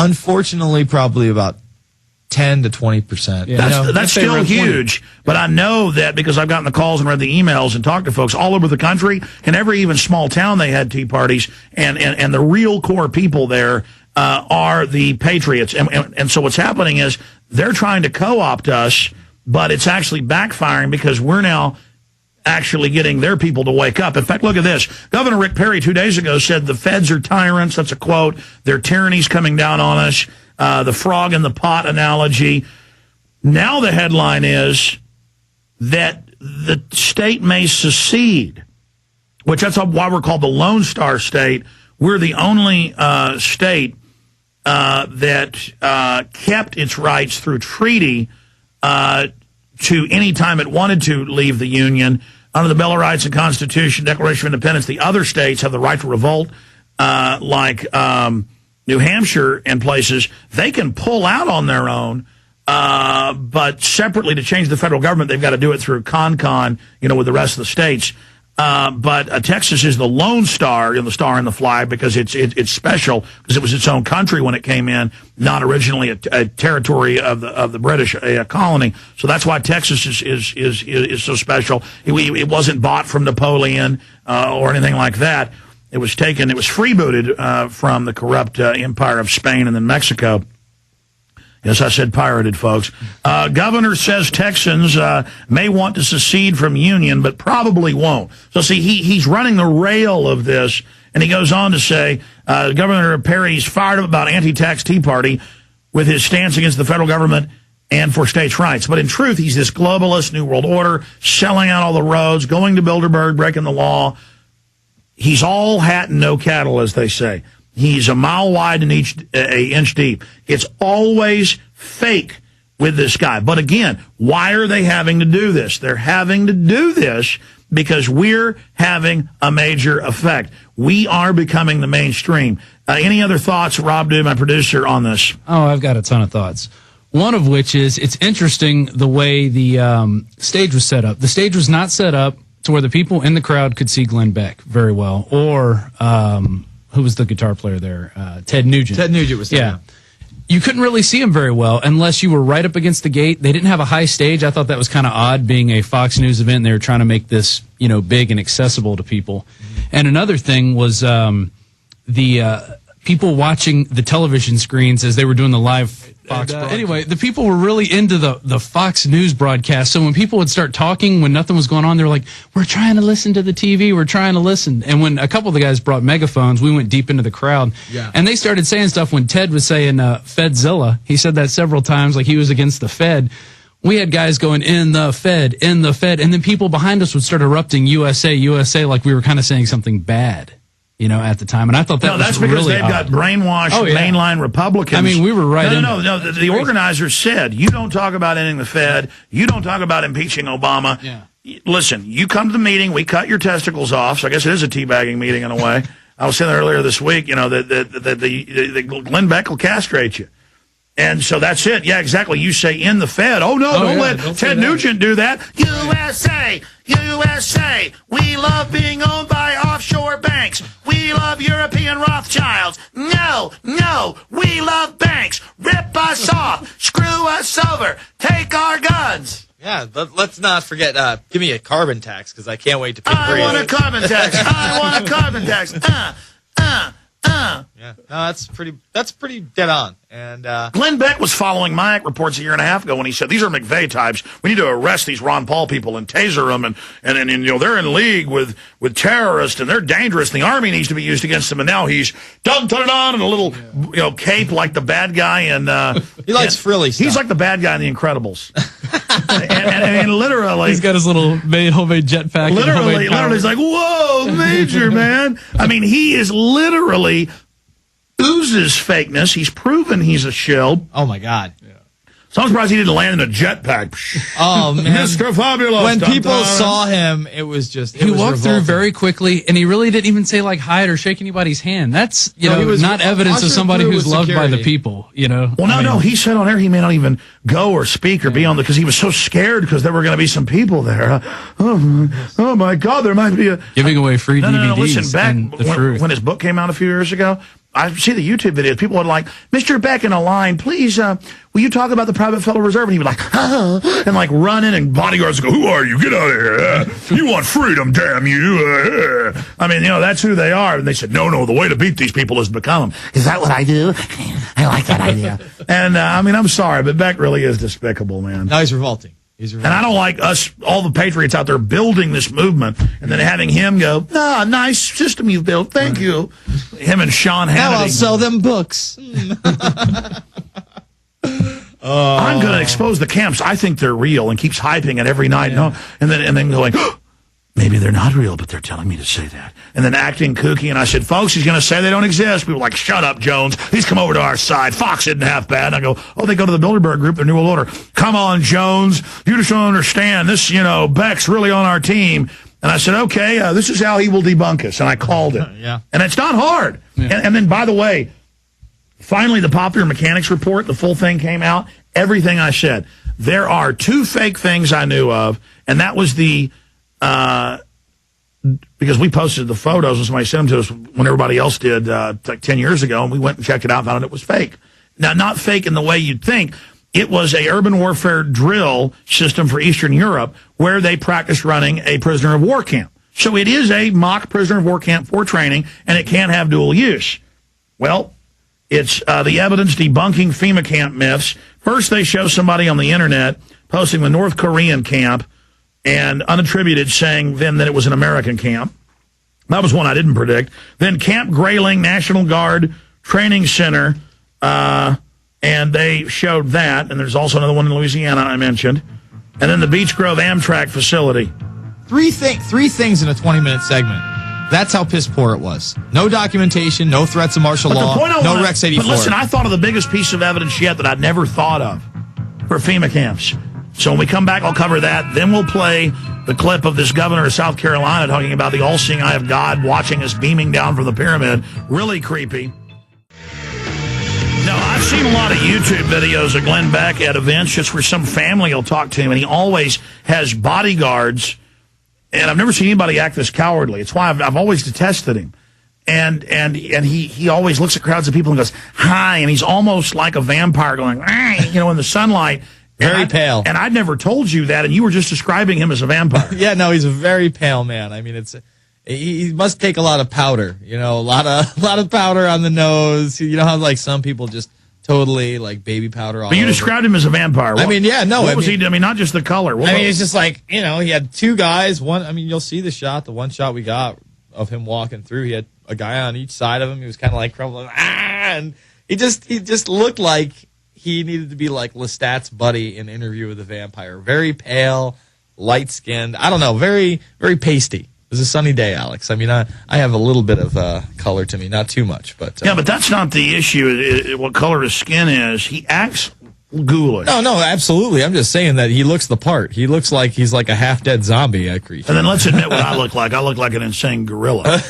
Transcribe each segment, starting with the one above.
Unfortunately, probably about 10 to 20%. Yeah. That's still huge. But I know that because I've gotten the calls and read the emails and talked to folks all over the country. In every even small town, they had tea parties. And the real core people there are the patriots. And so what's happening is they're trying to co-opt us, but it's actually backfiring because we're now actually getting their people to wake up. In fact, look at this. Governor Rick Perry 2 days ago said the feds are tyrants. That's a quote. Their tyranny's coming down on us. The frog in the pot analogy. Now the headline is that the state may secede, which that's why we're called the Lone Star State. We're the only state that kept its rights through treaty to any time it wanted to leave the Union. Under the Bill of Rights and Constitution, Declaration of Independence, the other states have the right to revolt, like New Hampshire and places. They can pull out on their own, but separately to change the federal government, they've got to do it through con, with the rest of the states. But Texas is the lone star, the star in the flag, because it's special because it was its own country when it came in, not originally a territory of the British colony. So that's why Texas is so special. It wasn't bought from Napoleon or anything like that. It was freebooted from the corrupt empire of Spain and then Mexico. Yes, I said pirated, folks. Governor says Texans may want to secede from Union, but probably won't. So, see, he's running the rail of this, and he goes on to say Governor Perry's fired up about anti-tax Tea Party with his stance against the federal government and for states' rights. But in truth, he's this globalist New World Order, selling out all the roads, going to Bilderberg, breaking the law. He's all hat and no cattle, as they say. He's a mile wide and an inch deep. It's always fake with this guy. But again, why are they having to do this? They're having to do this because we're having a major effect. We are becoming the mainstream. Any other thoughts, Rob, my producer, on this? Oh, I've got a ton of thoughts. One of which is it's interesting the way the stage was set up. The stage was not set up to where the people in the crowd could see Glenn Beck very well, or who was the guitar player there? Ted Nugent. Ted Nugent was there. Yeah. You couldn't really see him very well unless you were right up against the gate. They didn't have a high stage. I thought that was kind of odd, being a Fox News event. They were trying to make this, big and accessible to people. Mm-hmm. And another thing was the people watching the television screens as they were doing the live Fox broadcast. Anyway, the people were really into the Fox News broadcast. So when people would start talking when nothing was going on, they were like, we're trying to listen to the TV. We're trying to listen. And when a couple of the guys brought megaphones, we went deep into the crowd. Yeah. And they started saying stuff when Ted was saying Fedzilla. He said that several times, like he was against the Fed. We had guys going, in the Fed. And then people behind us would start erupting USA, USA, like we were kind of saying something bad. At the time. And I thought that was that's because really they've odd. got brainwashed mainline Republicans. I mean, we were right. No. The organizers said, you don't talk about ending the Fed. You don't talk about impeaching Obama. Yeah. Listen, you come to the meeting. We cut your testicles off. So I guess it is a teabagging meeting in a way. I was saying earlier this week, that Glenn Beck will castrate you. And so that's it. Yeah, exactly. You say in the Fed. Oh, no, don't let Ted Nugent do that. USA, USA, we love being owned by offshore banks. We love European Rothschilds. No, we love banks. Rip us off. Screw us over. Take our guns. Yeah, but let's not forget, give me a carbon tax, because I can't wait to pay for it. I want a carbon tax. I want a carbon tax. Yeah, no, that's pretty dead on. And Glenn Beck was following Mike reports a year and a half ago when he said these are McVeigh types. We need to arrest these Ron Paul people and taser them, and they're in league with terrorists and they're dangerous. And the army needs to be used against them. And now he's dun in a little cape like the bad guy, and he likes frilly stuff. He's like the bad guy in The Incredibles. and literally, he's got his little homemade jetpack. Literally, he's like, whoa, Major, man. I mean, he is literally oozes fakeness. He's proven he's a shill. Oh, my God. Yeah. So I'm surprised he didn't land in a jetpack. Oh, man. Mr. Fabulous. When people saw him, it was just, he walked through very quickly, and he really didn't even say, like, hi or shake anybody's hand. That's, not evidence of somebody who's loved by the people, Well, no, he said on air he may not even go or speak or be on because he was so scared because there were going to be some people there. Oh, my God, there might be giving away free DVDs. No, listen, back when his book came out a few years ago, I see the YouTube videos. People are like, Mr. Beck in a line, please, will you talk about the private Federal Reserve? And he would like, and like running, and bodyguards go, who are you? Get out of here. You want freedom, damn you. I mean, that's who they are. And they said, no, the way to beat these people is to become them. Is that what I do? I like that idea. And, I mean, I'm sorry, but Beck really is despicable, man. No, he's revolting. And I don't like us, all the patriots out there building this movement, and then having him go, nice system you've built, thank you. Him and Sean Hannity. Now I'll sell them books. I'm going to expose the camps. I think they're real, and keeps hyping it every night. Yeah. And then going, maybe they're not real, but they're telling me to say that. And then acting kooky, and I said, folks, he's going to say they don't exist. People were like, shut up, Jones. He's come over to our side. Fox isn't half bad. And I go, they go to the Bilderberg group, the New World Order. Come on, Jones. You just don't understand. This, Beck's really on our team. And I said, okay, this is how he will debunk us. And I called it. Yeah. And it's not hard. Yeah. And then, by the way, finally the Popular Mechanics report, the full thing came out. Everything I said. There are 2 fake things I knew of, and that was the... because we posted the photos and somebody sent them to us when everybody else did like 10 years ago, and we went and checked it out and found out it was fake. Now, not fake in the way you'd think. It was a urban warfare drill system for Eastern Europe where they practiced running a prisoner of war camp. So it is a mock prisoner of war camp for training, and it can have dual use. Well, it's the evidence debunking FEMA camp myths. First, they show somebody on the internet posting the North Korean camp and unattributed saying then that it was an American camp. That was one I didn't predict. Then Camp Grayling National Guard Training Center, and they showed that. And there's also another one in Louisiana I mentioned. And then the Beech Grove Amtrak facility. Three things in a 20-minute segment. That's how piss poor it was. No documentation, no threats of martial law, no Rex 84. But listen, I thought of the biggest piece of evidence yet that I'd never thought of for FEMA camps. So when we come back, I'll cover that. Then we'll play the clip of this governor of South Carolina talking about the all-seeing eye of God watching us beaming down from the pyramid. Really creepy. No, I've seen a lot of YouTube videos of Glenn Beck at events just where some family will talk to him, and he always has bodyguards, and I've never seen anybody act this cowardly. It's why I've always detested him. And he always looks at crowds of people and goes, hi, and he's almost like a vampire going, in the sunlight. Very pale. And I'd never told you that, and you were just describing him as a vampire. Yeah, no, he's a very pale man. I mean, he must take a lot of powder, a lot of powder on the nose. You know how like some people just totally like baby powder all over. But you described him as a vampire. What was he? I mean, not just the color. It's just like, he had 2 guys. One, you'll see the shot, the one shot we got of him walking through. He had a guy on each side of him. He was kind of like crumbling, and he just looked like he needed to be like Lestat's buddy in Interview with the Vampire. Very pale, light-skinned. I don't know, very, very pasty. It was a sunny day, Alex. I mean, I have a little bit of color to me, not too much. But yeah, but that's not the issue, what color his skin is. He acts ghoulish. No, absolutely. I'm just saying that he looks the part. He looks like he's like a half-dead zombie creature. And then let's admit what I look like. I look like an insane gorilla.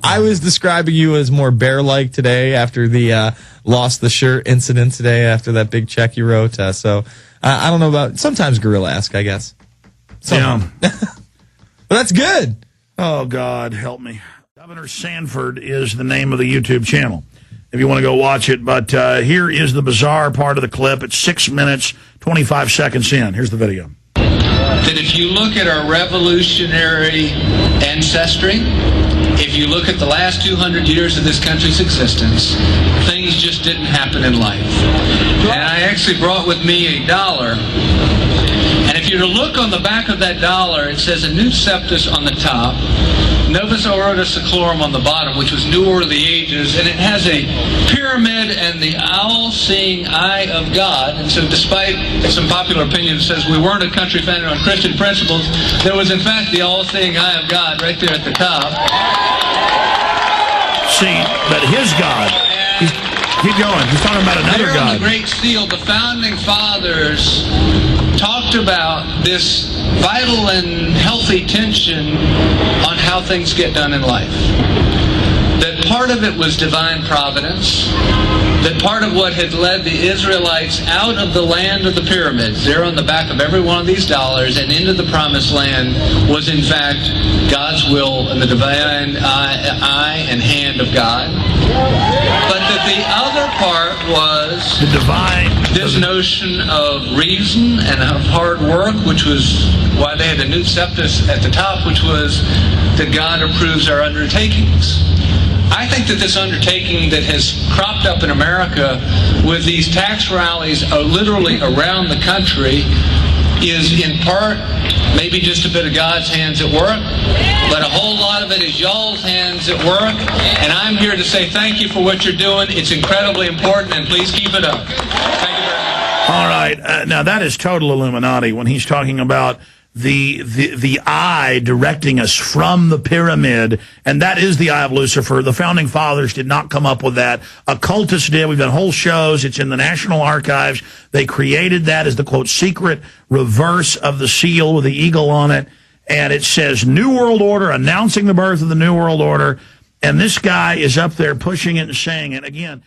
I was describing you as more bear-like today after the lost the shirt incident today after that big check you wrote. So I don't know about sometimes gorilla-esque, I guess. Yeah. But that's good. Oh, God, help me. Governor Sanford is the name of the YouTube channel, if you want to go watch it. But here is the bizarre part of the clip. It's 6 minutes, 25 seconds in. Here's the video. That if you look at our revolutionary ancestry, if you look at the last 200 years of this country's existence, things just didn't happen in life. And I actually brought with me $1. And if you were to look on the back of that $, it says a new septus on the top, Novus Ordo Seclorum on the bottom, which was New Order of the Ages, and it has a pyramid and the all-seeing eye of God. And so despite some popular opinion that says we weren't a country founded on Christian principles, there was in fact the all-seeing eye of God right there at the top. See, but his God, keep going, he's talking about another there God. On the Great Seal, the Founding Fathers talked about this vital and healthy tension on how things get done in life. That part of it was divine providence, that part of what had led the Israelites out of the land of the pyramids, there on the back of every one of these $, and into the promised land, was in fact God's will and the divine eye and hand of God. but that the other part was the divine, this notion of reason and of hard work, which was why they had the Nunc Septus at the top, which was that God approves our undertakings. I think that this undertaking that has cropped up in America with these tax rallies literally around the country is in part maybe just a bit of God's hands at work, but a whole lot of it is y'all's hands at work, and I'm here to say thank you for what you're doing. It's incredibly important, and please keep it up. Thank you very much. All right, now that is total Illuminati when he's talking about the eye directing us from the pyramid, and that is the eye of Lucifer. The founding fathers did not come up with that. Occultists did. We've done whole shows. It's in the National Archives. They created that as the, quote, secret reverse of the seal with the eagle on it, and it says New World Order, announcing the birth of the New World Order, and this guy is up there pushing it and saying it. Again,